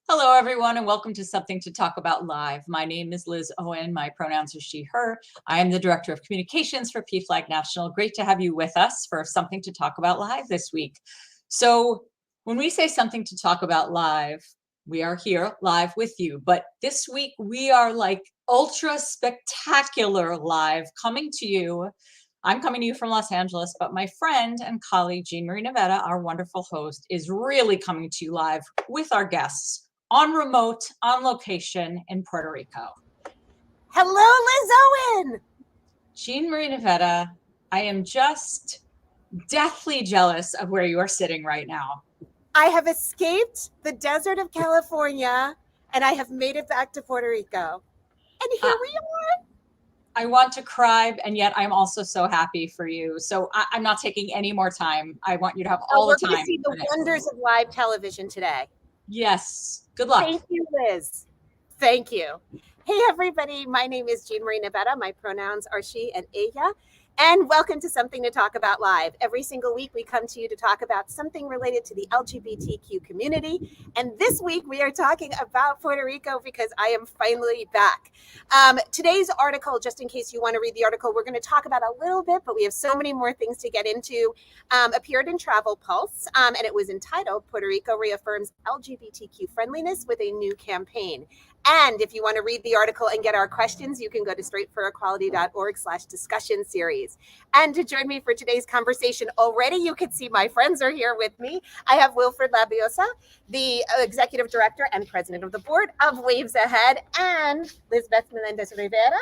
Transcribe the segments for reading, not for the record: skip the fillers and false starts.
Hello, everyone, and welcome to Something to Talk About Live. My name is Liz Owen. My pronouns are she, her. I am the Director of Communications for PFLAG National. Great to have you with us for Something to Talk About Live this week. So when we say Something to Talk About Live, we are here live with you. But this week, we are like ultra spectacular live coming to you. I'm coming to you from Los Angeles, but my friend and colleague, Jean Marie Nevada, our wonderful host, is really coming to you live with our guests on remote, on location in Puerto Rico. Hello, Liz Owen. Jean Marie Nevada, I am just deathly jealous of where you are sitting right now. I have escaped the desert of California and I have made it back to Puerto Rico. And here we are. I want to cry, and yet I'm also so happy for you. So I'm not taking any more time. I want you to have all the time. We're going to see the wonders of live television today. Yes. Good luck. Thank you, Liz. Thank you. Hey, everybody. My name is Jean Marie Nevada. My pronouns are she and ella. And welcome to Something to Talk About Live. Every single week, we come to you to talk about something related to the LGBTQ community. And this week, we are talking about Puerto Rico because I am finally back. Today's article, just in case you want to read the article, we're going to talk about a little bit, but we have so many more things to get into, appeared in Travel Pulse, and it was entitled, Puerto Rico Reaffirms LGBTQ Friendliness with a New Campaign. And if you want to read the article and get our questions, you can go to straightforequality.org/discussion series. And to join me for today's conversation already, you can see my friends are here with me. I have Wilfred Labiosa, the Executive Director and President of the Board of Waves Ahead, and Lisbeth Melendez Rivera,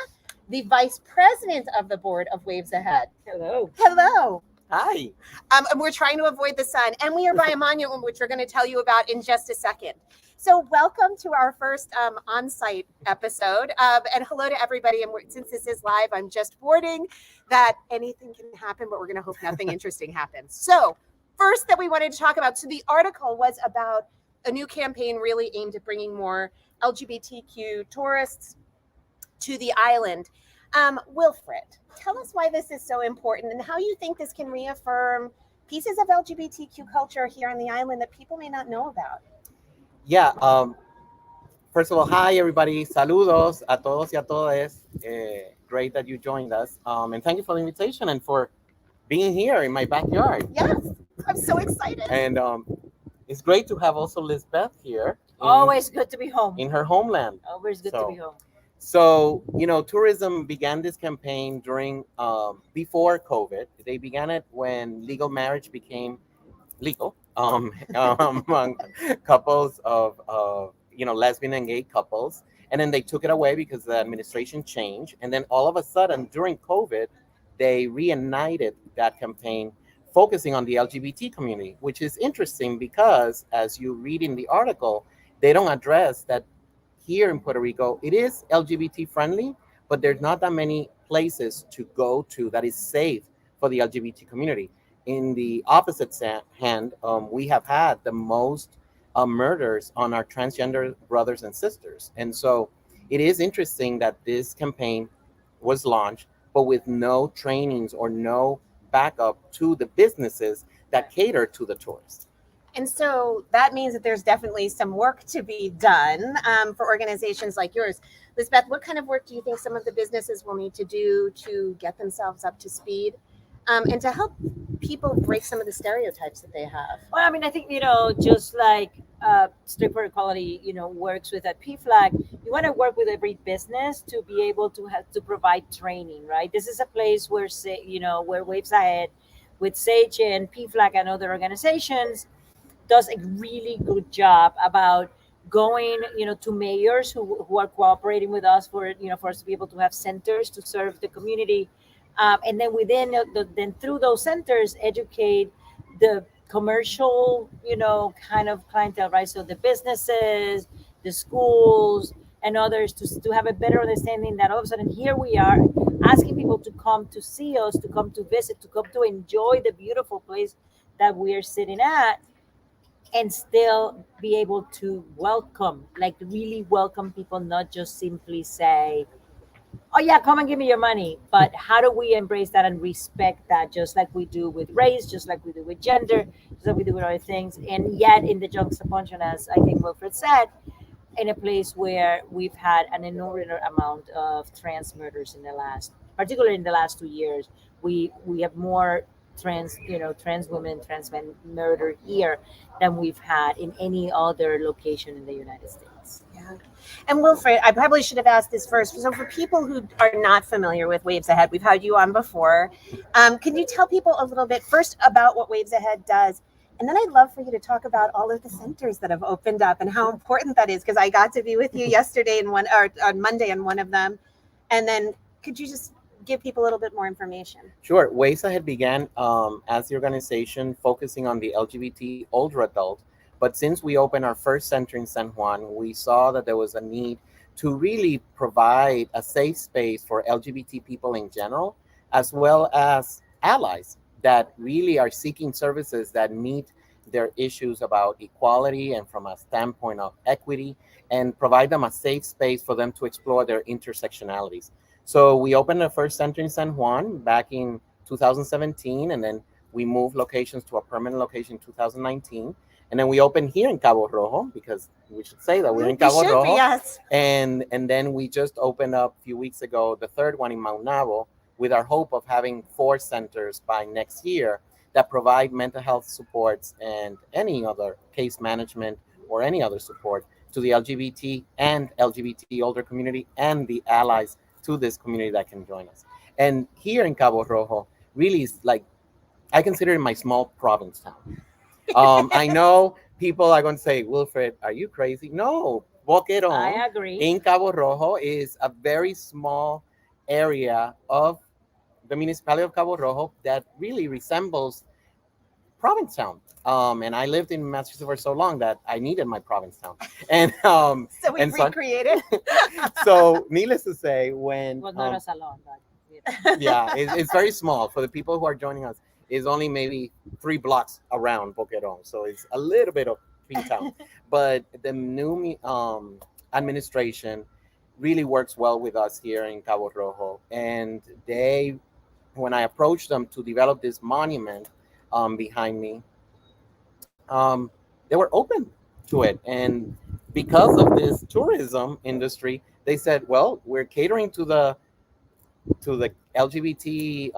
the Vice President of the Board of Waves Ahead. Hello. Hello. Hi. And we're trying to avoid the sun. And we are by a monument, which we're going to tell you about in just a second. So welcome to our first on-site episode. And hello to everybody. And since this is live, I'm just warning that anything can happen, but we're going to hope nothing interesting happens. So first that we wanted to talk about, so the article was about a new campaign really aimed at bringing more LGBTQ tourists to the island. Wilfred, tell us why this is so important and how you think this can reaffirm pieces of LGBTQ culture here on the island that people may not know about. Yeah. First of all, hi, everybody. Saludos a todos y a todas. Great that you joined us. And thank you for the invitation and for being here in my backyard. Yes, I'm so excited. And it's great to have also Lisbeth here. Always good to be home. In her homeland. Always good to be home. So, tourism began this campaign during, before COVID. They began it when legal marriage became legal among couples of, lesbian and gay couples. And then they took it away because the administration changed. And then all of a sudden, during COVID, they reunited that campaign focusing on the LGBT community, which is interesting because, as you read in the article, they don't address that here in Puerto Rico, it is LGBT friendly, but there's not that many places to go to that is safe for the LGBT community. In the opposite hand, we have had the most murders on our transgender brothers and sisters. And so it is interesting that this campaign was launched, but with no trainings or no backup to the businesses that cater to the tourists. And so that means that there's definitely some work to be done for organizations like yours. Lisbeth, what kind of work do you think some of the businesses will need to do to get themselves up to speed and to help people break some of the stereotypes that they have? Well, I mean, I think, just like Straight for Equality, works with at PFLAG, you want to work with every business to be able to have to provide training, right? This is a place where, where Waves Ahead with SAGE and PFLAG and other organizations does a really good job about going, to mayors who are cooperating with us for us to be able to have centers to serve the community. And then then through those centers, educate the commercial, kind of clientele, right? So the businesses, the schools, and others to have a better understanding that all of a sudden here we are asking people to come to see us, to come to visit, to come to enjoy the beautiful place that we are sitting at, and still be able to really welcome people, not just simply say, oh yeah, come and give me your money. But how do we embrace that and respect that, just like we do with race, just like we do with gender, just like we do with other things? And yet in the juxtaposition, as I think Wilfred said, in a place where we've had an inordinate amount of trans murders in the last, particularly in the last 2 years. We have more trans women, trans men murdered here than we've had in any other location in the United States. Yeah. And Wilfred, I probably should have asked this first. So for people who are not familiar with Waves Ahead, we've had you on before. Can you tell people a little bit first about what Waves Ahead does? And then I'd love for you to talk about all of the centers that have opened up and how important that is, because I got to be with you yesterday in one, or on Monday in one of them. And then could you just give people a little bit more information? Sure. Waves Ahead began as the organization focusing on the LGBT older adult. But since we opened our first center in San Juan, we saw that there was a need to really provide a safe space for LGBT people in general, as well as allies that really are seeking services that meet their issues about equality and from a standpoint of equity, and provide them a safe space for them to explore their intersectionalities. So we opened the first center in San Juan back in 2017, and then we moved locations to a permanent location in 2019. And then we opened here in Cabo Rojo, because we should say that we're in Cabo Rojo. Yes. And then we just opened up a few weeks ago the third one in Maunabo, with our hope of having 4 centers by next year that provide mental health supports and any other case management or any other support to the LGBT and LGBT older community and the allies to this community that can join us. And here in Cabo Rojo, really is like, I consider it my small province town. I know people are going to say, Wilfred, are you crazy? No, Boquerón I agree. in Cabo Rojo is a very small area of the municipality of Cabo Rojo that really resembles Provincetown. And I lived in Massachusetts for so long that I needed my Provincetown. And So we and so- recreated. so needless to say, when Well, not a salon, but yeah, it's very small for the people who are joining us. It's only maybe 3 blocks around Boquerón, so it's a little bit of P-town. But the new administration really works well with us here in Cabo Rojo, and they, when I approached them to develop this monument behind me, they were open to it. And because of this tourism industry, they said, well, we're catering to the LGBT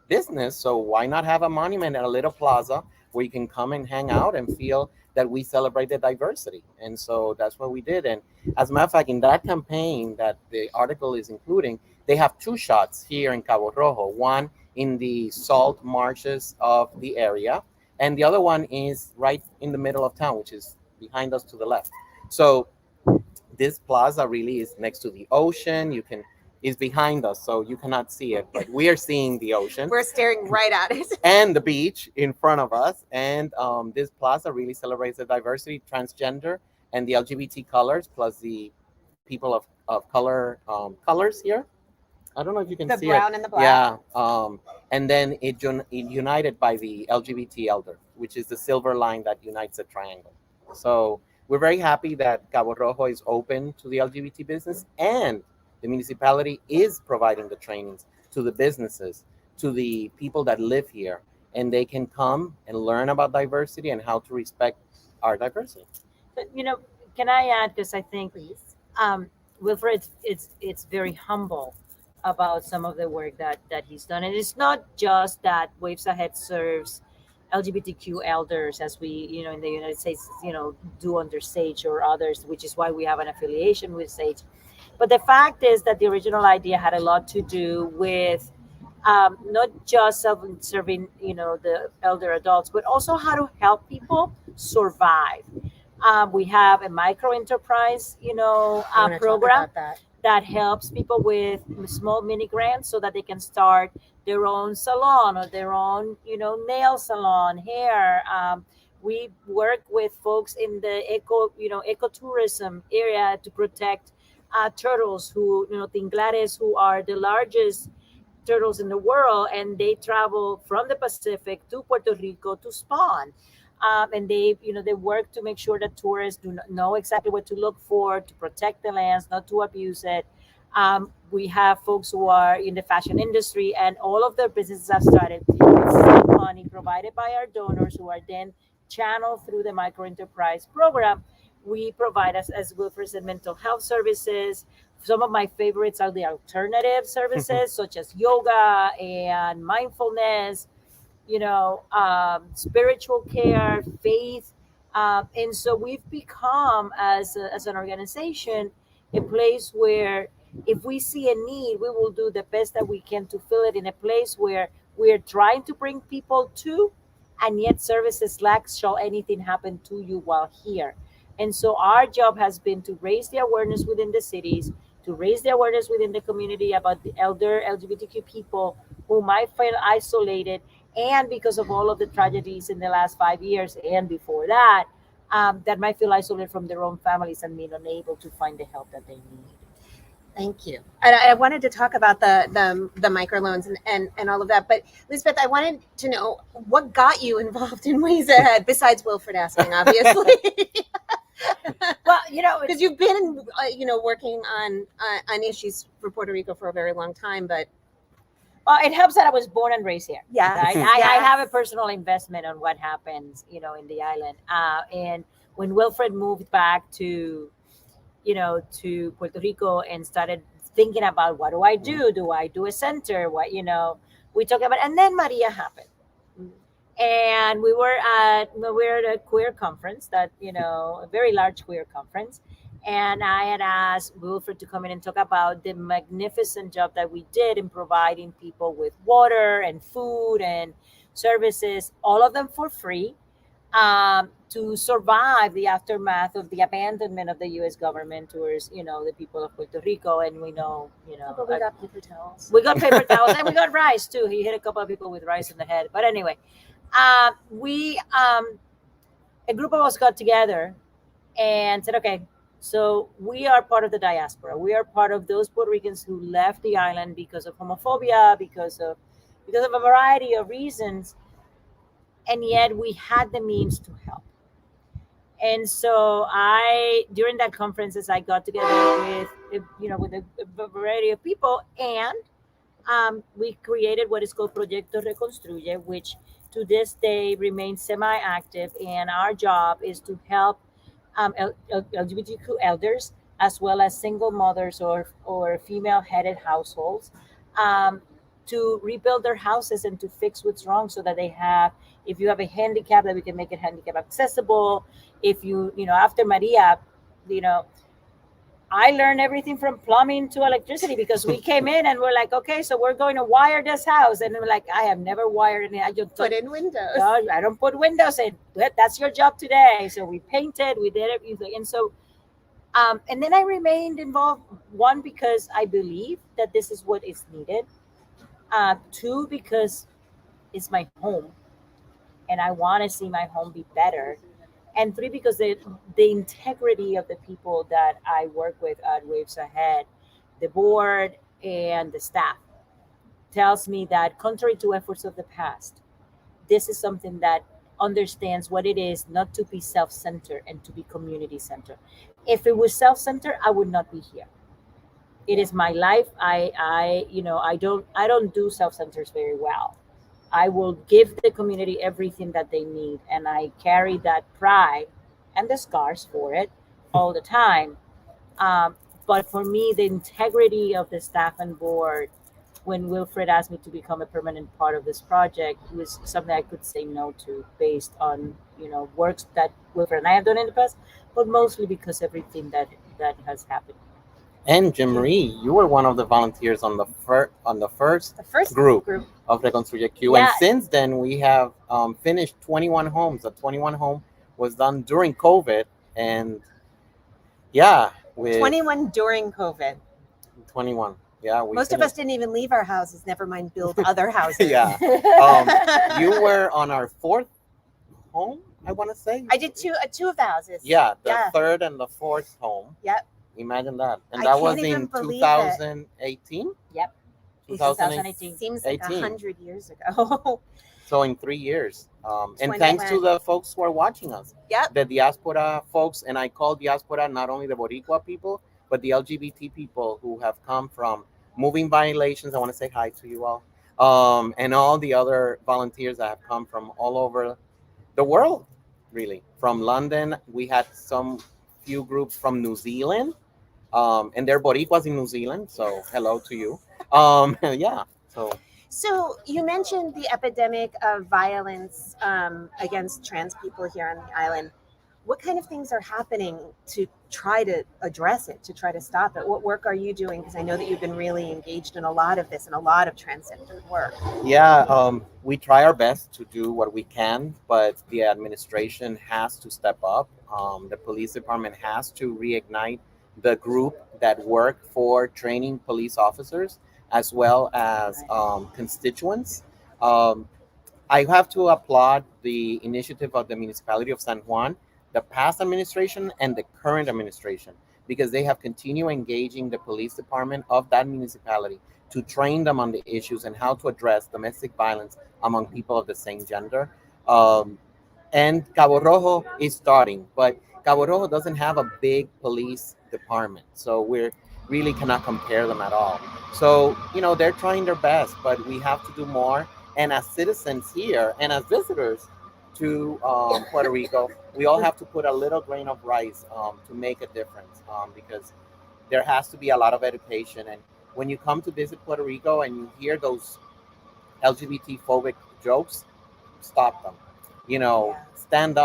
business, so why not have a monument at a little plaza where you can come and hang out and feel that we celebrate the diversity? And so that's what we did. And as a matter of fact, in that campaign that the article is including, they have 2 shots here in Cabo Rojo, one in the salt marshes of the area, and the other one is right in the middle of town, which is behind us to the left. So this plaza really is next to the ocean. Is behind us, so you cannot see it, but we are seeing the ocean. We're staring right at it. And the beach in front of us. And this plaza really celebrates the diversity, transgender, and the LGBT colors, plus the people of color colors here. I don't know if you can The see brown it. and the black. Yeah. And then it united by the LGBT elder, which is the silver line that unites the triangle. So we're very happy that Cabo Rojo is open to the LGBT business, and the municipality is providing the trainings to the businesses, to the people that live here, and they can come and learn about diversity and how to respect our diversity. But, can I add, because I think Wilfred, it's very humble about some of the work that he's done, and it's not just that Waves Ahead serves LGBTQ elders, as we in the United States do under SAGE or others, which is why we have an affiliation with SAGE. But the fact is that the original idea had a lot to do with not just serving the elder adults, but also how to help people survive. We have a micro enterprise program that helps people with small mini grants so that they can start their own salon or their own nail salon, hair. We work with folks in the ecotourism area to protect turtles, who tinglares, who are the largest turtles in the world, and they travel from the Pacific to Puerto Rico to spawn. And they work to make sure that tourists do not know exactly what to look for, to protect the lands, not to abuse it. We have folks who are in the fashion industry, and all of their businesses have started with some money provided by our donors, who are then channeled through the micro enterprise program. we provide, as Wilfred said, mental health services. Some of my favorites are the alternative services, such as yoga and mindfulness, spiritual care, faith. And so we've become, as an organization, a place where if we see a need, we will do the best that we can to fill it in a place where we're trying to bring people to, and yet services lack shall anything happen to you while here. And so our job has been to raise the awareness within the cities, to raise the awareness within the community about the elder LGBTQ people who might feel isolated, and because of all of the tragedies in the last 5 years and before that, that might feel isolated from their own families and being unable to find the help that they need. Thank you. And I wanted to talk about the microloans and all of that. But Elizabeth, I wanted to know what got you involved in Ways Ahead, besides Wilfred asking, obviously. Well, because you've been, working on issues for Puerto Rico for a very long time, but. Well, it helps that I was born and raised here. Yeah, right? I have a personal investment on what happens, in the island. And when Wilfred moved back to Puerto Rico and started thinking about what do I do? Do I do a center? We talked about, and then Maria happened. And we were at a queer conference a very large queer conference. And I had asked Wilfred to come in and talk about the magnificent job that we did in providing people with water and food and services, all of them for free, to survive the aftermath of the abandonment of the U.S. government towards, the people of Puerto Rico. And we know, But we got paper towels. We got paper towels and we got rice too. He hit a couple of people with rice in the head. But anyway, a group of us got together and said, okay, so we are part of the diaspora. We are part of those Puerto Ricans who left the island because of homophobia, because of a variety of reasons, and yet we had the means to help. And so during that conference, I got together with a variety of people, and we created what is called Proyecto Reconstruye, which to this day remains semi-active, and our job is to help LGBTQ elders, as well as single mothers or female-headed households, to rebuild their houses and to fix what's wrong, so that if you have a handicap, that we can make it handicap accessible. If after Maria, I learned everything from plumbing to electricity, because we came in and we're like, okay, so we're going to wire this house. And we're like, I have never wired it. I just put in windows. No, I don't put windows in. That's your job today. So we painted, we did everything. And so, and then I remained involved, one, because I believe that this is what is needed. Two, because it's my home and I want to see my home be better. And three, because the integrity of the people that I work with at Waves Ahead, the board and the staff, tells me that contrary to efforts of the past, this is something that understands what it is not to be self-centered and to be community-centered. If it was self-centered, I would not be here. It is my life. I don't do self-centers very well. I will give the community everything that they need, and I carry that pride and the scars for it all the time. But for me, the integrity of the staff and board, when Wilfred asked me to become a permanent part of this project, was something I could say no to, based on works that Wilfred and I have done in the past, but mostly because everything that has happened. And Jim Marie, you were one of the volunteers on the first group of Reconstruye Q. Yeah. And since then, we have finished 21 homes. The 21 home was done during COVID. And yeah. 21 during COVID. 21. Yeah. Most of us didn't even leave our houses, never mind build other houses. Yeah. You were on our fourth home, I want to say. I did two of the houses. Yeah. The third and the fourth home. Yep. Imagine that. And I that can't was even in believe 2018? Yep. 2018. Seems like 18. 100 years ago. So in 3 years. And 21. thanks to the folks who are watching us. Yep. The diaspora folks, and I call diaspora not only the Boricua people, but the LGBT people who have come from moving violations. I want to say hi to you all. And all the other volunteers that have come from all over the world, really. From London, we had some few groups from New Zealand, and they're Boricuas in New Zealand. So hello to you. Yeah. So you mentioned the epidemic of violence against trans people here on the island. What kind of things are happening to try to address it, to try to stop it? What work are you doing? Because I know that you've been really engaged in a lot of this and a lot of transgender work. Yeah, we try our best to do what we can, but the administration has to step up. The police department has to reignite the group that work for training police officers as well as constituents. Um, I have to applaud the initiative of the municipality of San Juan, the past administration and the current administration, because they have continued engaging the police department of that municipality to train them on the issues and how to address domestic violence among people of the same gender. Um, and Cabo Rojo is starting, but Cabo Rojo doesn't have a big police department, so we really cannot compare them at all. So they're trying their best, but we have to do more. And as citizens here and as visitors to Puerto Rico, we all have to put a little grain of rice to make a difference, because there has to be a lot of education. And when you come to visit Puerto Rico and you hear those LGBT phobic jokes, stop them. Stand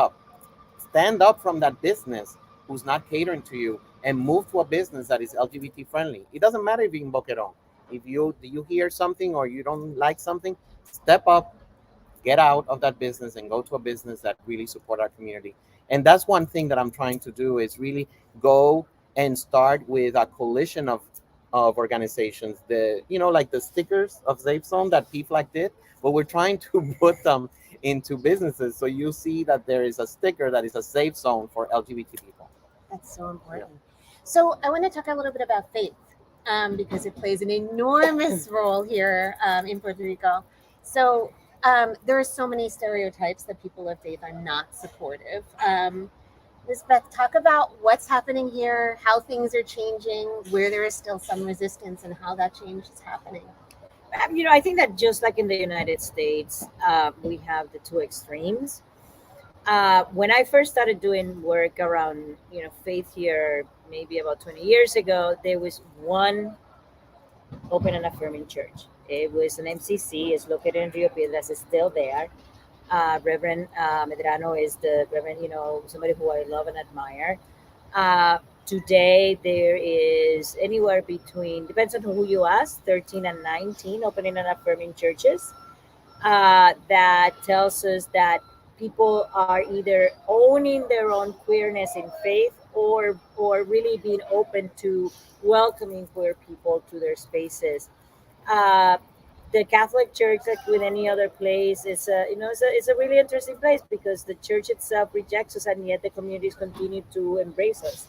up from that business who's not catering to you and move to a business that is LGBT friendly. It doesn't matter if you in Boquerón. If you hear something or you don't like something, step up, get out of that business and go to a business that really support our community. And that's one thing that I'm trying to do, is really go and start with a coalition of organizations, like the stickers of Safe Zone that PFLAG did, but we're trying to put them into businesses, so you see that there is a sticker that is a safe zone for LGBT people. That's so important. So I want to talk a little bit about faith, because it plays an enormous role here in Puerto Rico. So there are so many stereotypes that people of faith are not supportive. Lisbeth, talk about what's happening here, how things are changing, where there is still some resistance, and how that change is happening. I think that just like in the United States, we have the two extremes. When I first started doing work around, faith here, maybe about 20 years ago, there was one open and affirming church. It was an MCC. It's located in Rio Piedras. It's still there. Reverend Medrano is the Reverend, somebody who I love and admire. Today, there is anywhere between, depends on who you ask, 13 and 19 opening and affirming churches. That tells us that people are either owning their own queerness in faith or really being open to welcoming queer people to their spaces. The Catholic Church, like with any other place, it's a really interesting place, because the church itself rejects us, and yet the communities continue to embrace us.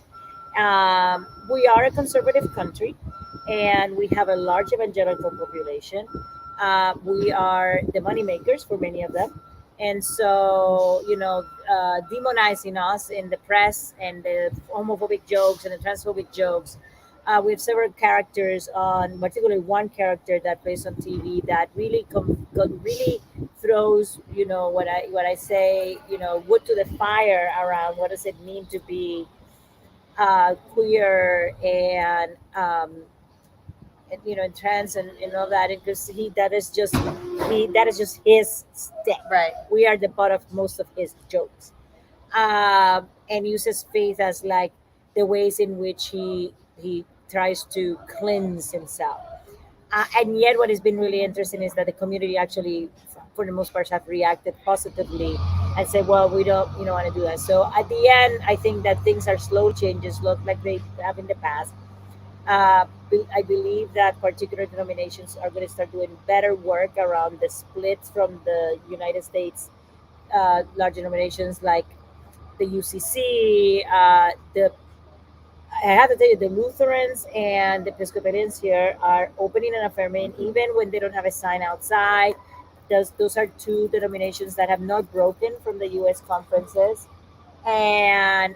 We are a conservative country, and we have a large evangelical population. We are the money makers for many of them. And so, demonizing us in the press and the homophobic jokes and the transphobic jokes. We have several characters particularly one character that plays on TV that really really throws, what I say, wood to the fire around what does it mean to be queer and trans and all that, because that is just his stick. Right. We are the butt of most of his jokes, and uses faith as like the ways in which he tries to cleanse himself. And yet, what has been really interesting is that the community actually, for the most part, have reacted positively and said, "Well, we don't want to do that." So at the end, I think that things are slow changes, look like they have in the past. I believe that particular denominations are going to start doing better work around the splits from the United States, large denominations like the UCC, I have to tell you, the Lutherans and the Episcopalians here are opening and affirming, even when they don't have a sign outside. Those are two denominations that have not broken from the U.S. conferences. And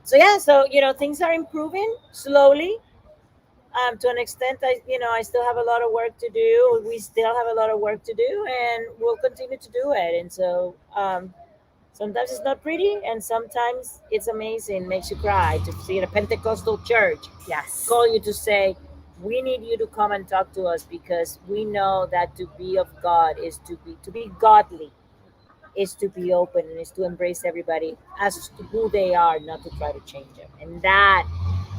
so things are improving slowly. To an extent, I still have a lot of work to do. We still have a lot of work to do, and we'll continue to do it. And so Sometimes it's not pretty, and sometimes it's amazing, makes you cry to see a Pentecostal church Yes. call you to say, we need you to come and talk to us because we know that to be of God is to be godly, is to be open and is to embrace everybody as to who they are, not to try to change them. And that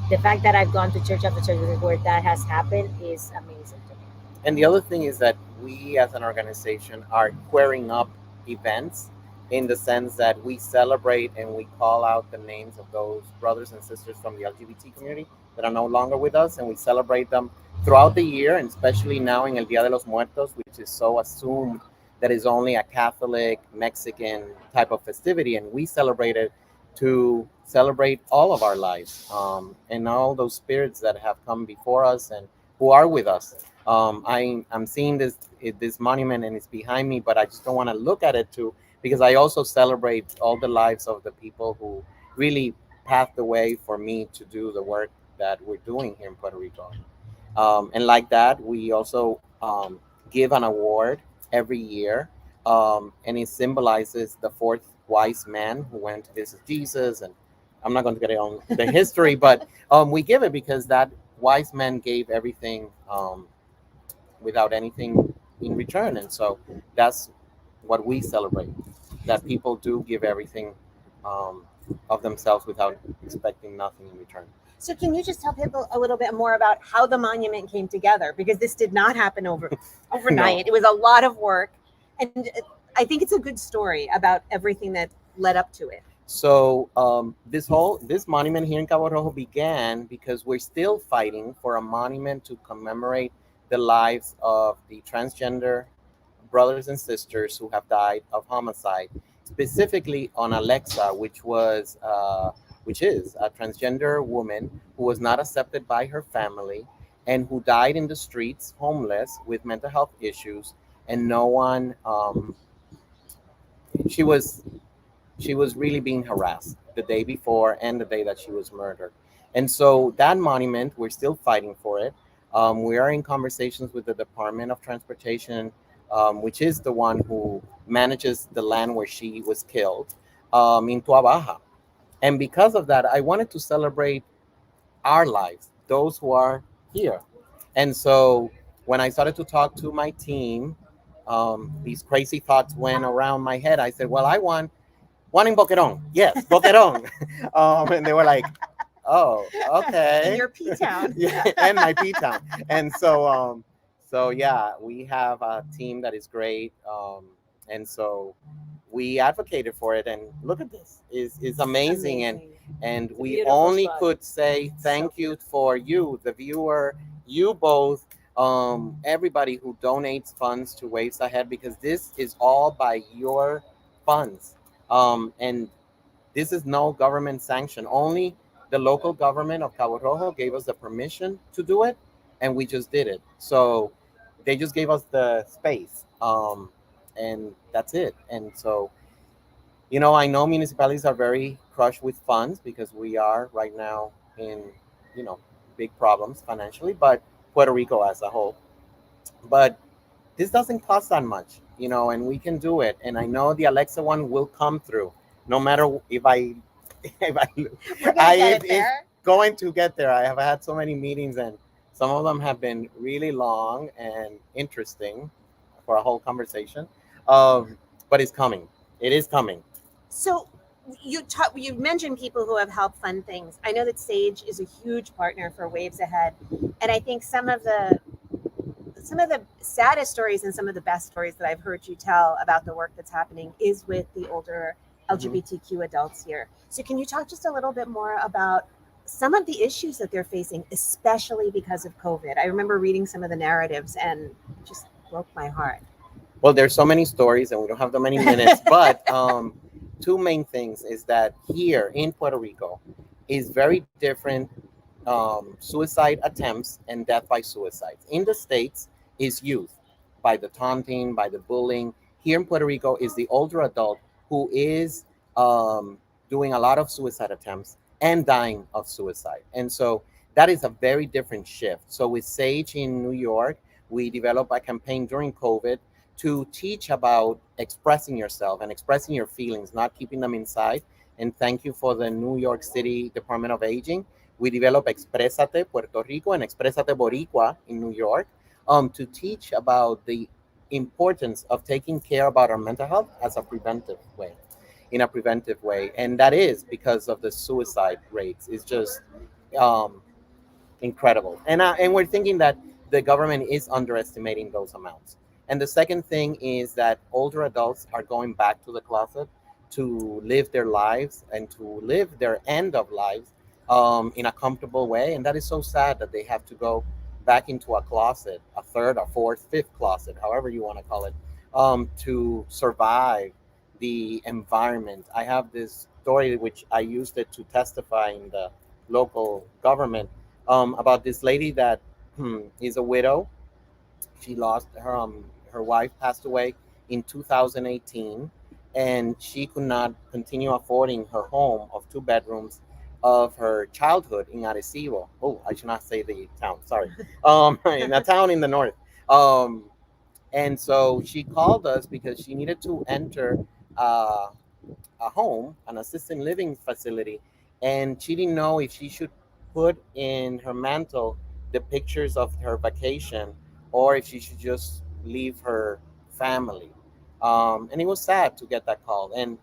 the fact that I've gone to church after church where that has happened is amazing to me. And the other thing is that we as an organization are squaring up events in the sense that we celebrate and we call out the names of those brothers and sisters from the LGBT community that are no longer with us, and we celebrate them throughout the year, and especially now in El Dia de los Muertos, which is so assumed that is only a Catholic Mexican type of festivity, and we celebrate it to celebrate all of our lives, and all those spirits that have come before us and who are with us. I'm seeing this monument and it's behind me, but I just don't want to look at it too, because I also celebrate all the lives of the people who really paved the way for me to do the work that we're doing here in Puerto Rico. And like that, we also give an award every year, and it symbolizes the fourth wise man who went to visit Jesus. And I'm not going to get on the history, but we give it because that wise man gave everything without anything in return. And so that's what we celebrate, that people do give everything of themselves without expecting nothing in return. So can you just tell people a little bit more about how the monument came together? Because this did not happen overnight. It was a lot of work. And I think it's a good story about everything that led up to it. So this monument here in Cabo Rojo began because we're still fighting for a monument to commemorate the lives of the transgender brothers and sisters who have died of homicide, specifically on Alexa, which is a transgender woman who was not accepted by her family and who died in the streets, homeless, with mental health issues, and no one. She was really being harassed the day before and the day that she was murdered. And so that monument, we're still fighting for it. We are in conversations with the Department of Transportation, which is the one who manages the land where she was killed, in Tua Baja. And because of that, I wanted to celebrate our lives, those who are here. And so when I started to talk to my team, these crazy thoughts went around my head. I said, well, I want one in Boquerón. Yes, Boquerón. And they were like, oh, okay. In your P-town. Yeah, and my P-town. And so yeah, we have a team that is great. And so we advocated for it, and look at this. It's amazing. And we only spot. could say thank you for you, the viewer, you both, everybody who donates funds to Waves Ahead, because this is all by your funds. And this is no government sanction. Only the local government of Cabo Rojo gave us the permission to do it, and we just did it. So they just gave us the space, and that's it. And so, I know municipalities are very crushed with funds because we are right now in, big problems financially, but Puerto Rico as a whole. But this doesn't cost that much, and we can do it. And I know the Alexa one will come through, no matter if I We're gonna get it there. It's going to get there. I have had so many meetings, and some of them have been really long and interesting for a whole conversation. But it's coming. It is coming. So you mentioned people who have helped fund things. I know that Sage is a huge partner for Waves Ahead, and I think some of the saddest stories and some of the best stories that I've heard you tell about the work that's happening is with the older LGBTQ adults here. So can you talk just a little bit more about some of the issues that they're facing, especially because of COVID? I remember reading some of the narratives and it just broke my heart. Well, there's so many stories and we don't have that many minutes, but two main things is that here in Puerto Rico is very different suicide attempts and death by suicides. In the States is youth, by the taunting, by the bullying. Here in Puerto Rico is the older adult who is doing a lot of suicide attempts and dying of suicide. And so that is a very different shift. So with Sage in New York, we developed a campaign during COVID to teach about expressing yourself and expressing your feelings, not keeping them inside. And thank you for the New York City Department of Aging. We developed Exprésate Puerto Rico and Exprésate Boricua in New York, to teach about the importance of taking care about our mental health as a preventive way, in a preventive way. And that is because of the suicide rates. It's just um, incredible. And we're thinking that the government is underestimating those amounts. And the second thing is that older adults are going back to the closet to live their lives and to live their end of lives in a comfortable way. And that is so sad that they have to go back into a closet, a third, a fourth, fifth closet, however you want to call it, to survive the environment. I have this story which I used it to testify in the local government, about this lady that is a widow. She lost her wife passed away in 2018, and she could not continue affording her home of 2 bedrooms of her childhood in Arecibo. Oh, I should not say the town. Sorry, in a town in the north. And so she called us because she needed to enter a home, an assisted living facility, and she didn't know if she should put in her mantle the pictures of her vacation or if she should just leave her family. And it was sad to get that call. And,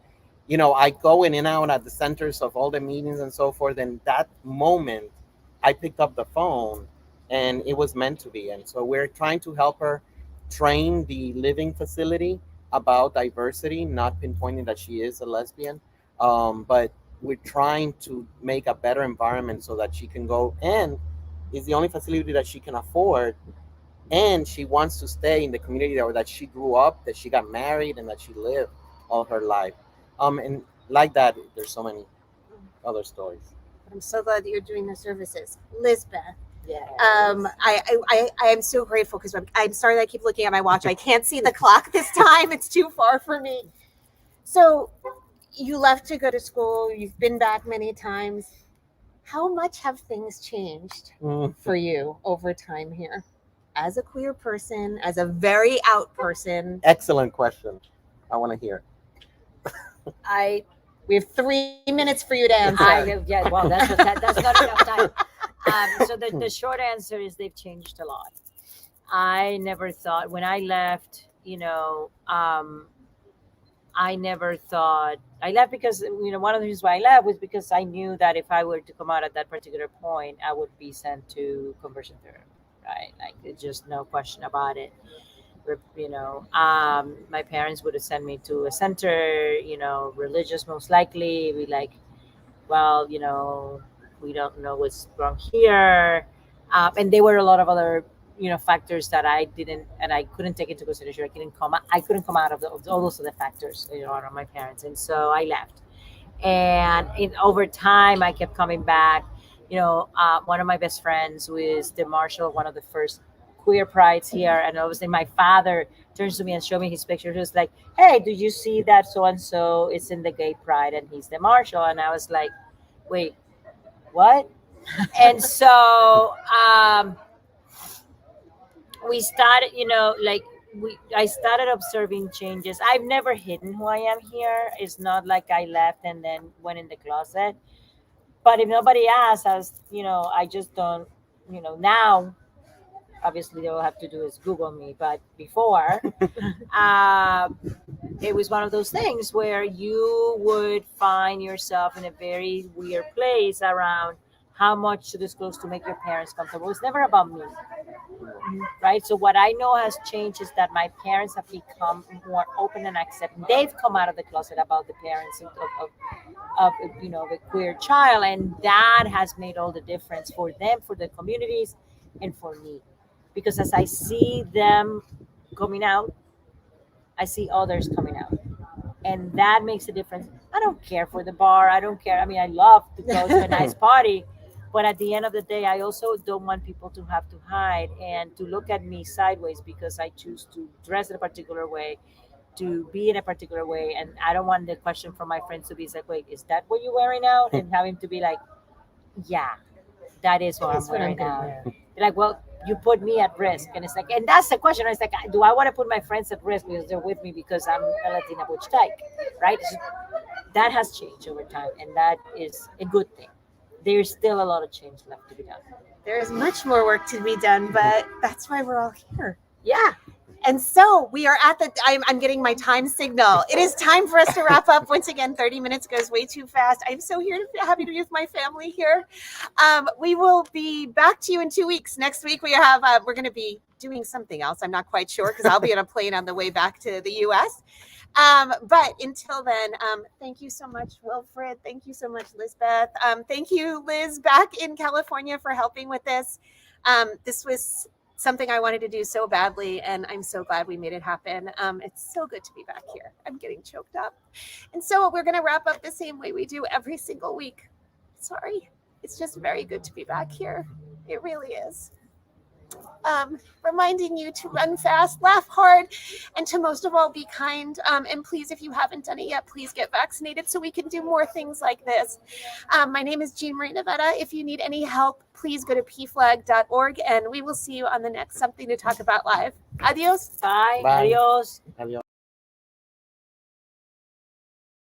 I go in and out at the centers of all the meetings and so forth. And that moment, I picked up the phone and it was meant to be. And so we're trying to help her train the living facility about diversity, not pinpointing that she is a lesbian, but we're trying to make a better environment so that she can go, and is the only facility that she can afford, and she wants to stay in the community that she grew up, that she got married, and that she lived all her life. And like that, there's so many other stories. I'm so glad that you're doing the services, Lisbeth. Yeah. I am so grateful because I'm sorry that I keep looking at my watch. I can't see the clock this time. It's too far for me. So you left to go to school. You've been back many times. How much have things changed for you over time here? As a queer person, as a very out person. Excellent question. I want to hear. We have 3 minutes for you to answer. Yeah, well, that's not enough time. So the short answer is they've changed a lot. I never thought when I left, I never thought I left because, one of the reasons why I left was because I knew that if I were to come out at that particular point, I would be sent to conversion therapy, right? Like, there's just no question about it. My parents would have sent me to a center, religious, most likely. We we don't know what's wrong here. And there were a lot of other, factors that I couldn't take into consideration. I couldn't come out of all those other factors, out of my parents. And so I left. And over time, I kept coming back. One of my best friends was the marshal of one of the first queer prides here. And obviously my father turns to me and showed me his picture. He was like, "Hey, do you see that so-and-so is in the gay pride and he's the marshal?" And I was like, "Wait, what?" And so we started, I started observing changes. I've never hidden who I am here. It's not like I left and then went in the closet. But if nobody asks, I just don't, now, obviously all I have to do is Google me. But before, it was one of those things where you would find yourself in a very weird place around how much to disclose to make your parents comfortable. It's never about me, right? So what I know has changed is that my parents have become more open and accepting. They've come out of the closet about the parents of the queer child, and that has made all the difference for them, for the communities, and for me. Because as I see them coming out, I see others coming out. And that makes a difference. I don't care for the bar. I don't care. I mean, I love to go to a nice party. But at the end of the day, I also don't want people to have to hide and to look at me sideways because I choose to dress in a particular way, to be in a particular way. And I don't want the question from my friends to be like, "Wait, is that what you're wearing out?" And having to be like, "Yeah, that is what I'm wearing out." They're like, "Well, you put me at risk. And it's like, and that's the question. It's like, do I want to put my friends at risk because they're with me because I'm a Latina butch tyke, right? So that has changed over time, and that is a good thing. There's still a lot of change left to be done. There is much more work to be done, but that's why we're all here. Yeah. And so we are at the, I'm getting my time signal. It is time for us to wrap up. Once again, 30 minutes goes way too fast. I'm so happy to be with my family here. We will be back to you in 2 weeks. Next week, we're going to be doing something else. I'm not quite sure because I'll be on a plane on the way back to the US. But until then, thank you so much, Wilfred. Thank you so much, Lizbeth. Thank you, Liz, back in California for helping with this. This was something I wanted to do so badly, and I'm so glad we made it happen. It's so good to be back here. I'm getting choked up. And so we're going to wrap up the same way we do every single week. Sorry. It's just very good to be back here. It really is. Reminding you to run fast, laugh hard, and to most of all be kind. And please, if you haven't done it yet, please get vaccinated so we can do more things like this. My name is Jean Marie Navetta. If you need any help, please go to pflag.org, and we will see you on the next Something to Talk About Live. Adios. Bye. Bye. Adios. Adios.